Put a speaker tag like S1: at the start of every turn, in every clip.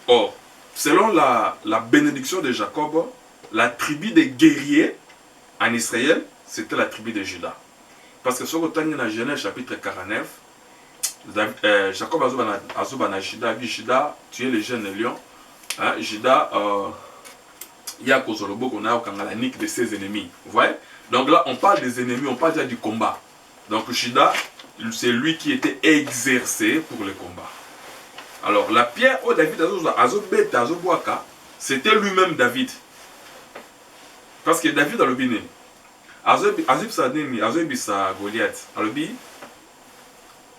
S1: Or, selon la bénédiction de Jacob, la tribu des guerriers en Israël, c'était la tribu de Juda. Parce que ce que tu as dans Genèse chapitre 49, Jacob a Juda, Juda, tu es le jeune lion. Hein, Juda, il y a la nique de ses ennemis. Vous voyez? Donc là, on parle des ennemis, on parle déjà du combat. Donc Juda, c'est lui qui était exercé pour le combat. Alors la pierre où David a c'était lui-même David. Parce que David a le biné. Azib Sademi, Azib sa Goliath.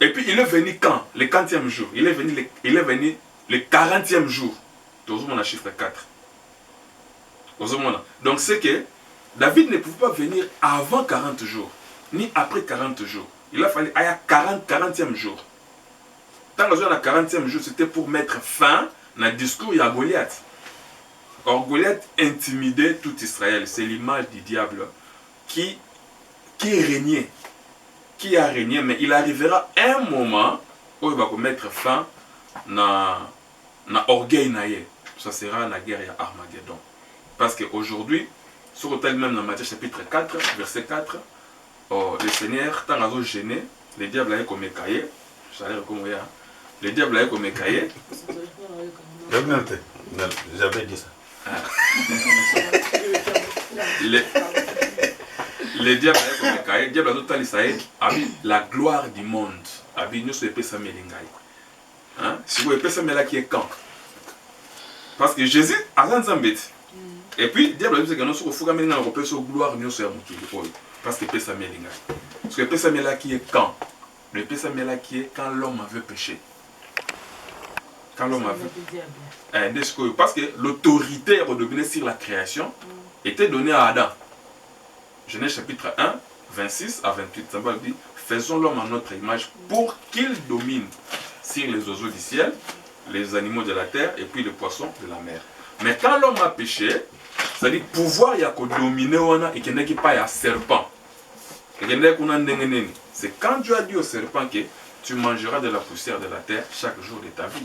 S1: Et puis il est venu quand? Le 40e jour. Il est venu le 40e jour. On a chiffre 4. Donc c'est que David ne pouvait pas venir avant 40 jours, ni après 40 jours. Il a fallu aller à 40e jour. Tant que le 40e jour, c'était pour mettre fin au discours de Goliath. Or, Goliath intimidait tout Israël. C'est l'image du diable qui régnait. Qui a régné, mais il arrivera un moment où il va mettre fin à l'orgueil. Ça sera la guerre à Armageddon. Parce qu'aujourd'hui, sur l'autel même dans Matthieu chapitre 4, verset 4, le Seigneur, tant à gêné, le diable a comme cahier. Le diable a comme cahier.
S2: J'avais dit ça.
S1: Le diable a comme cahier. Le diable a tout à la gloire du monde. Nous sommes épais Samelingaï. Si vous épais Samela qui est quand? Parce que Jésus a un zambet. Et puis, le diable a dit que nous sommes fougamés dans la gloire de nous. Parce que épais Samelingaï. Parce que épais Samela qui est quand? Le épais Samela qui est quand l'homme avait péché. Quand l'homme avait. Parce que l'autorité redevenue sur la création était donnée à Adam. Genèse chapitre 1, 26 à 28. Ça va dire, faisons l'homme à notre image pour qu'il domine sur les oiseaux du ciel, les animaux de la terre et puis les poissons de la mer. Mais quand l'homme a péché, c'est-à-dire pouvoir il y a que dominer et qu'il n'y ait pas un serpent. C'est quand Dieu a dit au serpent que tu mangeras de la poussière de la terre chaque jour de ta vie.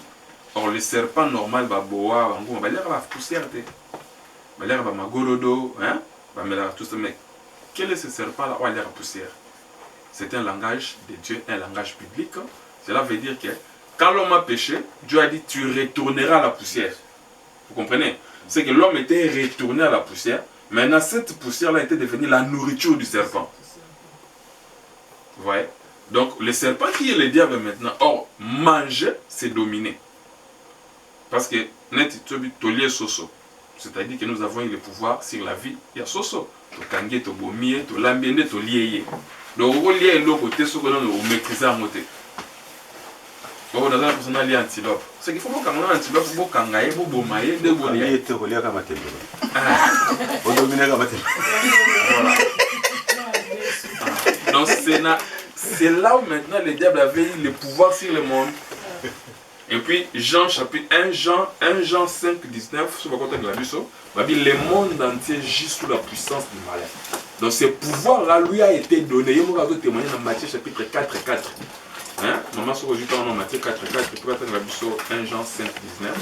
S1: Or le serpent normal va boire, va l'air la poussière, va l'air va magorodo, hein, va mettre tout ça. Mais quel est ce serpent là où il y a la poussière? C'est un langage de Dieu, un langage public. Cela veut dire que quand l'homme a péché, Dieu a dit tu retourneras à la poussière. Vous comprenez? C'est que l'homme était retourné à la poussière. Maintenant cette poussière là était devenue la nourriture du serpent. Vous voyez? Donc le serpent qui est le diable maintenant, or manger c'est dominer. Parce que c'est-à-dire que nous avons eu le pouvoir sur la vie. Il y a soso. Tu to bomie, tu l'ambiende, tu lié. Donc on lié l'autre côté, ce que nous maîtrisons à côté. On a besoin d'aller antilope. C'est qu'il faut qu'on ait un antilope, il faut qu'on ait un bomaye, des boliers.
S2: Il était relié à Kamatel. On domine Kamatel.
S1: Donc c'est là où maintenant le diable avait eu le pouvoir sur le monde. Et puis Jean chapitre 1 Jean 5, 19, sur le côté de la Bisso, le monde entier gît sous la puissance du malin. Donc ce pouvoir-là lui a été donné. Il y a un témoignage dans Matthieu chapitre 4, 4. Hein? Maman sur le dans Matthieu 4, 4, puis la Bisso 1 Jean 5, 19.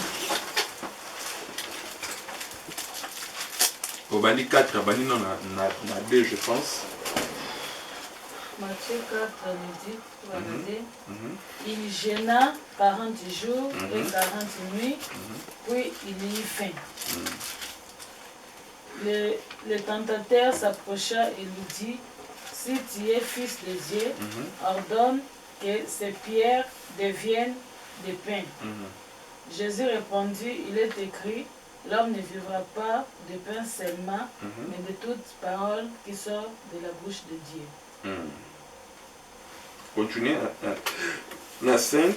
S1: Au Bali 4, Bali non, on a 2 je pense.
S3: Matthieu 4 nous dit, il gêna 40 jours et 40 nuits, puis il y eut faim. Le tentateur s'approcha et lui dit, si tu es fils de Dieu, ordonne que ces pierres deviennent des pains. Jésus répondit, il est écrit, l'homme ne vivra pas de pain seulement, mais de toute parole qui sort de la bouche de Dieu.
S1: Continuez. La 5.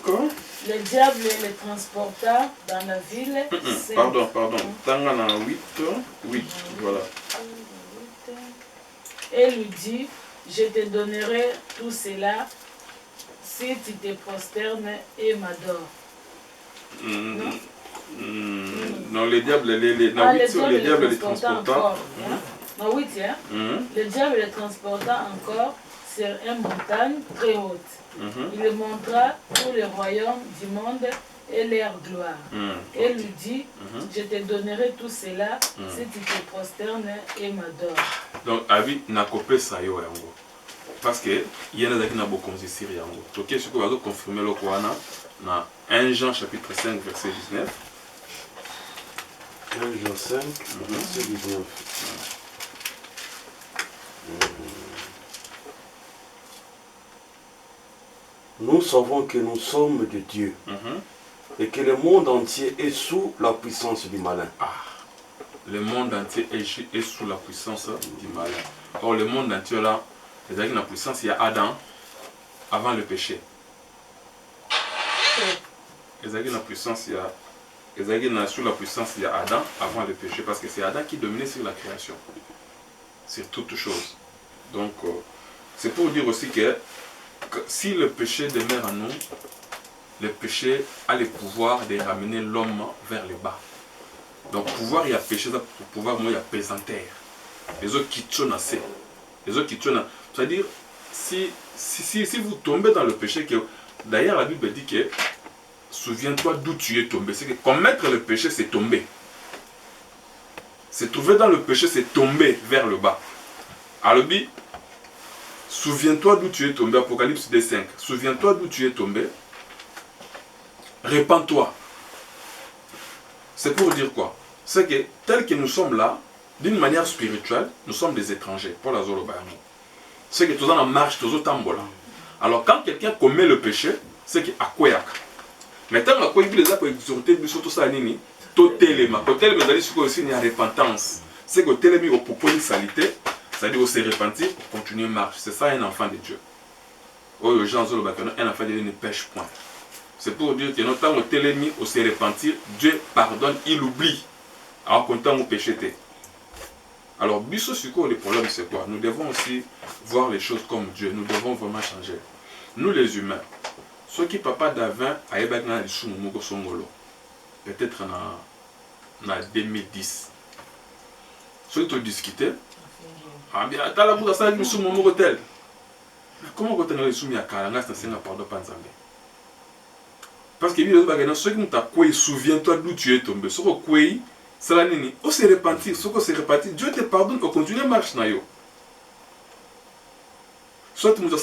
S3: Le diable le transporta dans la ville.
S1: Pardon. Tangana 8. 8, voilà.
S3: Et lui dit, je te donnerai tout cela si tu te prosternes et m'adores.
S1: Non, le diable, le diable le transporta.
S3: Non, 8, hein? Le diable le transporta encore sur une montagne très haute. Il montra tout le royaume du monde et leur gloire. Et lui dit, je te donnerai tout cela si tu te prosternes et m'adores.
S1: Donc, Abi n'a copé ça yo yango. Parce que il y en a qui n'a pas considéré yango. Donc, ce que va confirmer le Coran dans 1 Jean chapitre 5 verset 19.
S2: 1 Jean 5 verset 19. Nous savons que nous sommes de Dieu et que le monde entier est sous la puissance du malin.
S1: Le monde entier est sous la puissance du malin. Or, le monde entier là, les la puissance, il y a Adam avant le péché. La puissance, il y a sous la puissance, il y a Adam avant le péché, parce que c'est Adam qui dominait sur la création, sur toutes choses. Donc, c'est pour dire aussi que si le péché demeure en nous, le péché a le pouvoir de ramener l'homme vers le bas. Donc, pouvoir, il y a péché, pour pouvoir, moi, il y a pesanteur. Les autres qui tournent assez. Les autres qui tournent. C'est-à-dire, si vous tombez dans le péché, d'ailleurs, la Bible dit que souviens-toi d'où tu es tombé. C'est que commettre le péché, c'est tomber. Se trouver dans le péché, c'est tomber vers le bas. Alors, souviens-toi d'où tu es tombé, Apocalypse 2:5. Souviens-toi d'où tu es tombé. Répands-toi. C'est pour dire quoi? C'est que tel que nous sommes là, d'une manière spirituelle, nous sommes des étrangers. Pour la Zolo Bayamo. C'est que tous en marche, tous en tambola. Alors quand quelqu'un commet le péché, c'est qu'il a quoi? Mais tant que les a exhorté, surtout ça, nini, tout téléma. Quand tel me dit aussi il y a repentance. C'est que tel mis au propos de salité, c'est-à-dire au se repentir, continuer marche. C'est ça un enfant de Dieu. Oh, les gens Zolo Bayamo, un enfant de Dieu ne pêche point. C'est pour dire que notre temps au télémi, au se repentir, Dieu pardonne, il oublie. Alors qu'on temps au péché. Alors, biso suko, le problème c'est quoi? Nous devons aussi voir les choses comme Dieu. Nous devons vraiment changer. Nous les humains, ceux qui papa d'avant a ébagna les soumoumo songolo, peut-être en 2010. Ceux qui ont discuté, ah bien, t'as la bouche à ça avec les soumoumo tel. Comment on a les soumoumo à Karanga, c'est un pardon panzambe? Parce que ceux qui m'ont souviens-toi d'où tu es tombé. Ce que c'est la nini. On se repentir, ce qu'on se repentir, Dieu te pardonne, on continue à marcher. Soit tu m'as dit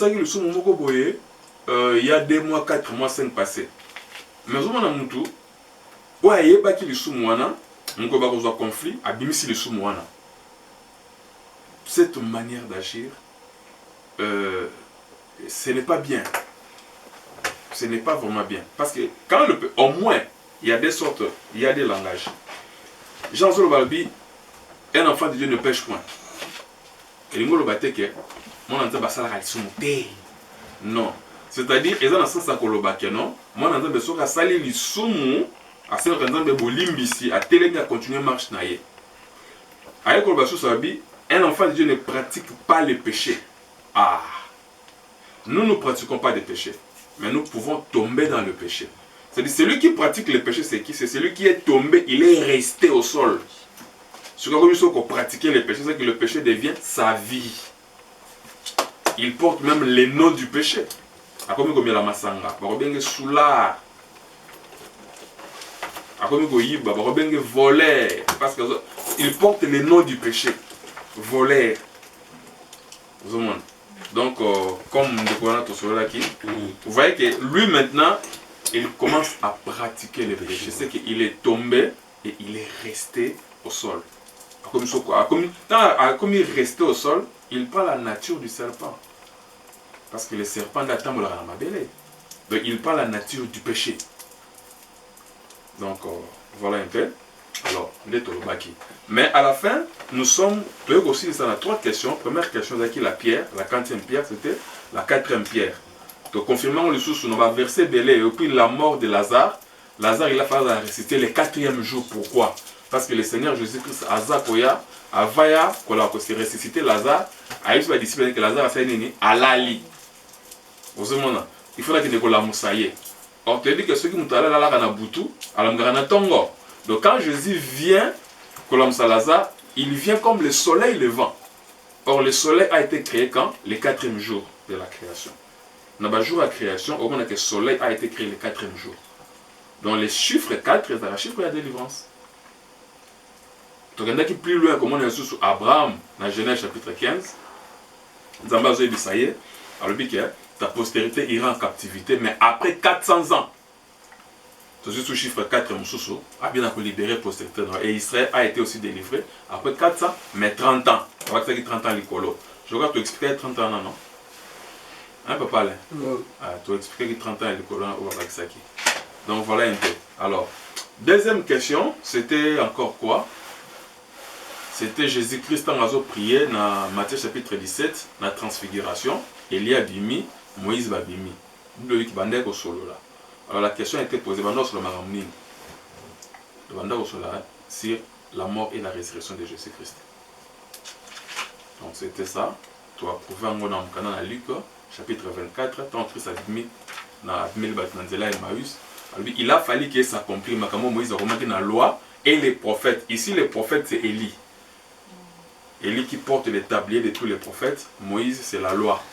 S1: que il y a 2 mois, 4 mois, 5 passés. Mais on a mon tour. Ouais, il y a qui soumouana, on va avoir un conflit, à bimisi le soumouana. Cette manière d'agir, ce n'est pas bien. Ce n'est pas vraiment bien. Parce que quand au moins, il y a des sortes, il y a des langages. Jean Zolo Balbi, un enfant de Dieu ne pêche point. Et il m'a dit que mon enfant va non. C'est-à-dire, ils ont un sens à Kolobake, non? Mon enfant va salir les soumou, à ce moment-là, il va continuer à continuer à marcher. Avec Kolobake, un enfant de Dieu ne pratique pas le péché. Nous ne pratiquons pas de péché. Mais nous pouvons tomber dans le péché. C'est-à-dire, celui qui pratique le péché, c'est qui? C'est celui qui est tombé, il est resté au sol. Celui qui pratique le péché, c'est que le péché devient sa vie. Il porte même les noms du péché. Comme la masanga, soulard, comme voleur, parce qu'il porte les noms du péché. Voleur. Donc, comme vous voyez que lui maintenant, il commence à pratiquer le péché. C'est qu'il est tombé et il est resté au sol. Comme il est resté au sol, il prend la nature du serpent. Parce que le serpent d'attendre la ramabelle. Donc il prend la nature du péché. Donc voilà un peu. Alors, mais à la fin, nous sommes, aussi dans la 3 questions. Première question, c'est la pierre, la 4e pierre, c'était la 4e pierre. Donc, confirmons le sous on va verser belé, et puis la mort de Lazare. Lazare, il a fallu réciter le 4e jour. Pourquoi? Parce que le Seigneur Jésus-Christ, Azakoya, Avaya, qu'on a ressuscité Lazare, a eu la discipline que Lazare a fait à l'ali. Vous savez, il faudra qu'il ne la moussaille. Or, tu dis que ceux qui nous allés là, à Boutou, à l'Amgrana Tongo. Donc quand Jésus vient, comme Lazare, il vient comme le soleil levant. Or le soleil a été créé quand? Le 4e jour de la création. Dans le jour de la création, on a que le soleil a été créé le 4e jour. Donc les chiffres 4, c'est le chiffre de la délivrance. Donc il y en a qui plus loin, comme on est sur Abraham, dans Genèse chapitre 15. Zamba Zoé Bissaye, alors que ta postérité ira en captivité, mais après 400 ans. C'est juste le chiffre 4, Moussoussou a bien libéré postérité. Et Israël a été aussi délivré après 400, mais 30 ans. On va dire 30 ans, l'écolo. Je crois que tu expliquais 30 ans, non? Hein, papa Alain? Tu expliquais que 30 ans, l'écolo, on va dire ça qui. Donc voilà un peu. Alors, deuxième question, c'était encore quoi? C'était Jésus-Christ en a prié dans Matthieu chapitre 17, dans la transfiguration. Élie a bimi, Moïse va bimi. Alors la question a été posée sur la mort et la résurrection de Jésus-Christ. Donc c'était ça. Tu as prouvé en dans Luc chapitre 24, tant Christ a bimi dans Emmaüs. Il a fallu qu'il s'accomplisse. Moïse a remarqué dans la loi et les prophètes. Ici, les prophètes, c'est Élie. Élie qui porte les tabliers de tous les prophètes. Moïse, c'est la loi.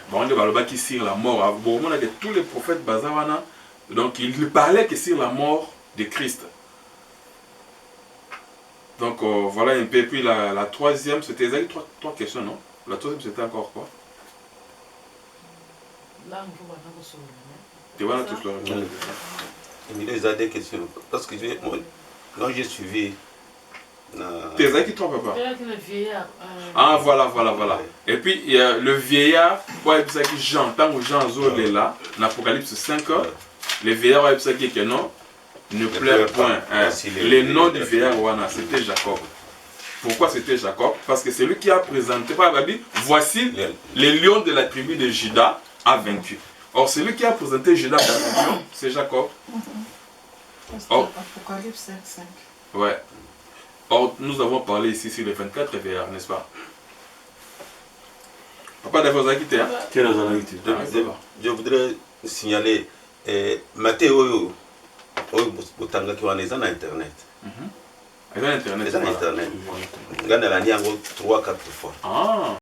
S1: Bon, on va qui sur la mort. Bon, on a que tous les prophètes bazawana. Donc, il parlait que sur la mort de Christ. Donc, voilà un peu. Puis la troisième, c'était trois questions, non? La troisième, c'était encore quoi?
S3: Là, on peut maintenant sur
S1: tu vois, tu dois répondre.
S4: Il y a des questions. Parce que quand j'ai suivi.
S1: T'es qui toi, papa? Ah, voilà. Et puis, il y a le vieillard, Jean, tant que Jean est là, dans l'Apocalypse 5, le vieillard, que non, ne pleure point. Le nom du vieillard, c'était Jacob. Pourquoi c'était Jacob? Parce que c'est lui qui a présenté, voici les lions de la tribu de Juda a vaincu. Or, celui qui a présenté Juda comme lion, c'est Jacob.
S5: Apocalypse 5.
S1: Ouais. Or, nous avons parlé ici sur les 24 veillères, n'est-ce pas? Papa d'abord, quitté, hein?
S4: Je voudrais signaler Mathéo Botanga qui est en Internet.
S1: Internet.
S4: Internet. Il y a 3-4 fois.
S1: Ah.